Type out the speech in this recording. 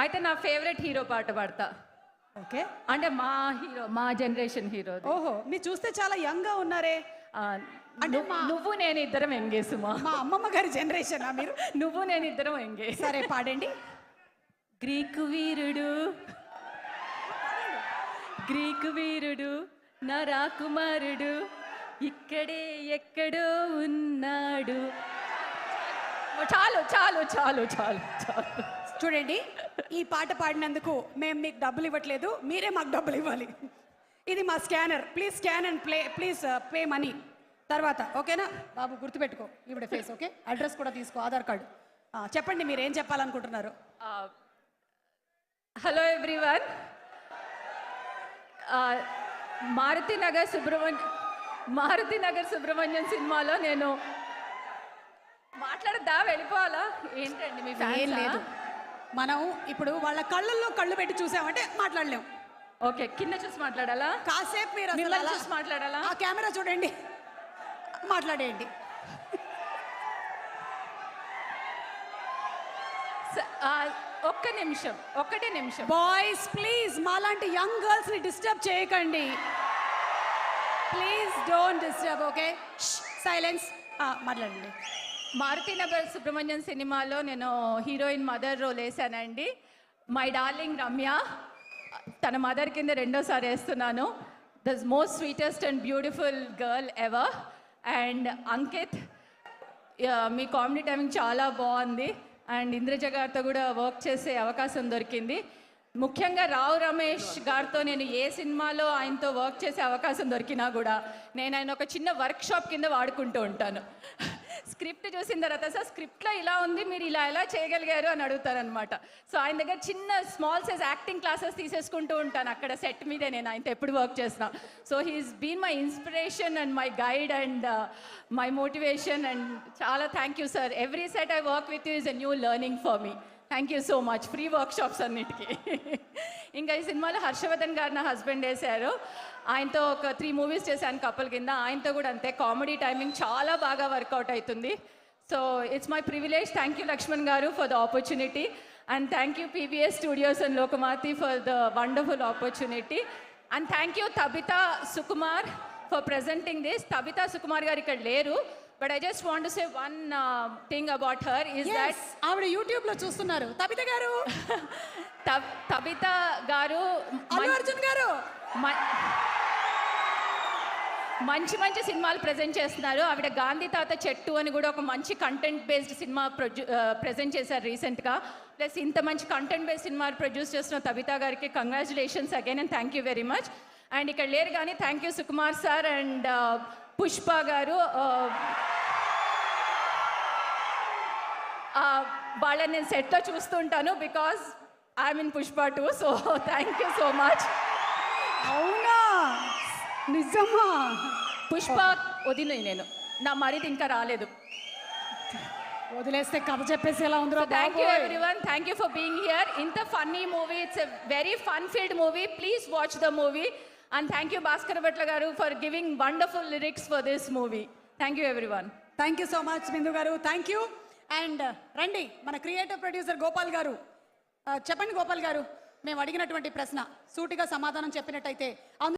అయితే నా favourite hero పాట పాడతా. ఓకే, అంటే మా హీరో, మా జనరేషన్ హీరో. ఓహో, మీరు చూస్తే చాలా యంగ్ గా ఉన్నారే. అంటే నువ్వు నేను ఇద్దరం ఎంగే సుమా. మా అమ్మమ్మ గారి జనరేషన్ మీరు. నువ్వు నేను ఇద్దరం ఎంగే. సరే పాడండి. గ్రీకు వీరుడు, గ్రీకు వీరుడు, నా రాకుమారుడు, ఇక్కడే ఎక్కడో ఉన్నాడు. చాలు చాలు చాలు చాలు చాలు. చూడండి, ఈ పాట పాడినందుకు మేము మీకు డబ్బులు ఇవ్వట్లేదు, మీరే మాకు డబ్బులు ఇవ్వాలి. ఇది మా scanner. Please scan and please pay money తర్వాత. ఓకేనా బాబు, గుర్తుపెట్టుకో ఇవిడ ఫేస్. ఓకే, అడ్రస్ కూడా తీసుకో, ఆధార్ కార్డు. చెప్పండి మీరు ఏం చెప్పాలనుకుంటున్నారు. Hello everyone. మారుతినగర్ సుబ్రహ్మణ్యం సినిమాలో నేను మాట్లాడద్దా, వెళ్ళిపోవాలా ఏంటండి మీ ఏం లేదు, మనం ఇప్పుడు వాళ్ళ కళ్ళల్లో కళ్ళు పెట్టి చూసామంటే మాట్లాడలేం. ఓకే, కింద చూసి మాట్లాడాలా? కాసేపు మీరు చూసి మాట్లాడాలా? ఆ కెమెరా చూడండి, మాట్లాడేయండి. ఒక్కటే నిమిషం. బాయ్స్ ప్లీజ్ మాలాంటి యంగ్ గర్ల్స్ ని డిస్టర్బ్ చేయకండి. Please don't disturb. Okay, silence. మాట్లాడండి. మారుతినగర్ సుబ్రహ్మణ్యం సినిమాలో నేను హీరోయిన్ మదర్ రోల్ వేసానండి. మై డార్లింగ్ రమ్య తన మదర్ కింద రెండోసారి వేస్తున్నాను. The most sweetest and beautiful girl ever. And Ankit, me comedy timing చాలా బాగుంది. అండ్ ఇంద్రజ గారితో కూడా వర్క్ చేసే అవకాశం దొరికింది. ముఖ్యంగా రావు రమేష్ గారితో నేను ఏ సినిమాలో ఆయనతో వర్క్ చేసే అవకాశం దొరికినా కూడా నేను ఆయన ఒక చిన్న వర్క్ షాప్ కింద వాడుకుంటూ ఉంటాను. స్క్రిప్ట్ చూసిన తర్వాత, సార్ స్క్రిప్ట్లో ఇలా ఉంది, మీరు ఇలా ఎలా చేయగలిగారు అని అడుగుతారనమాట. సో ఆయన దగ్గర చిన్న స్మాల్ సైజ్ యాక్టింగ్ క్లాసెస్ తీసేసుకుంటూ ఉంటాను అక్కడ సెట్ మీదే. నేను ఆయనతో ఎప్పుడు వర్క్ చేస్తున్నా. So he's been my inspiration and my guide and my motivation. And చాలా thank you sir. Every set I work with you is a new learning for me. Thank you so much. Free workshops అన్నిటికీ. ఇంకా ఈ సినిమాలో హర్షవర్ధన్ గారు నా husband వేశారు. ఆయనతో ఒక 3 మూవీస్ చేశాను కపుల్ కింద. ఆయనతో కూడా అంతే, కామెడీ టైమింగ్ చాలా బాగా వర్కౌట్ అవుతుంది. So it's my privilege. Thank you Laxman garu for the opportunity. And thank you PVS Studios and Lokamati for the wonderful opportunity. And thank you Tabitha Sukumar for presenting this. Tabitha Sukumar garu ఇక్కడ లేరు, but I just want to say one thing about her is that ఆవిడ YouTube లో చూస్తున్నారు. Tabitha గారు, Tabitha గారు, అల్లు అర్జున్ గారు మంచి మంచి సినిమాలు ప్రజెంట్ చేస్తున్నారు. ఆవిడ గాంధీ తాత చెట్టు అని కూడా ఒక మంచి కంటెంట్ బేస్డ్ సినిమా ప్రజెంట్ చేశారు రీసెంట్గా. ప్లస్ ఇంత మంచి కంటెంట్ బేస్డ్ సినిమా ప్రొడ్యూస్ చేస్తున్న తబిత గారికి congratulations again and thank you very much. And ఇక్కడ లేరు కానీ thank you Sukumar sir and Pushpa గారు. వాళ్ళని నేను సెట్లో చూస్తుంటాను because I'm in Pushpa 2. So thank you so much. అవునా, నిజమా? పుష్ప వదిలే, నేను నా మరిది ఇంకా రాలేదు. వదిలేస్తే కథ చెప్పేసి ఎలా ఉందో. Thank you everyone. Thank you for being here. ఇంత funny movie, it's a very fun field movie. Please watch the movie. And thank you Bhaskar Bhatla garu for giving wonderful lyrics for this movie. Thank you everyone. Thank you so much Bindu garu. Thank you. And రండి మన creative producer Gopal గారు. చెప్పండి గోపాల్ గారు, మేము అడిగినటువంటి ప్రశ్న సూటిగా సమాధానం చెప్పినట్టయితే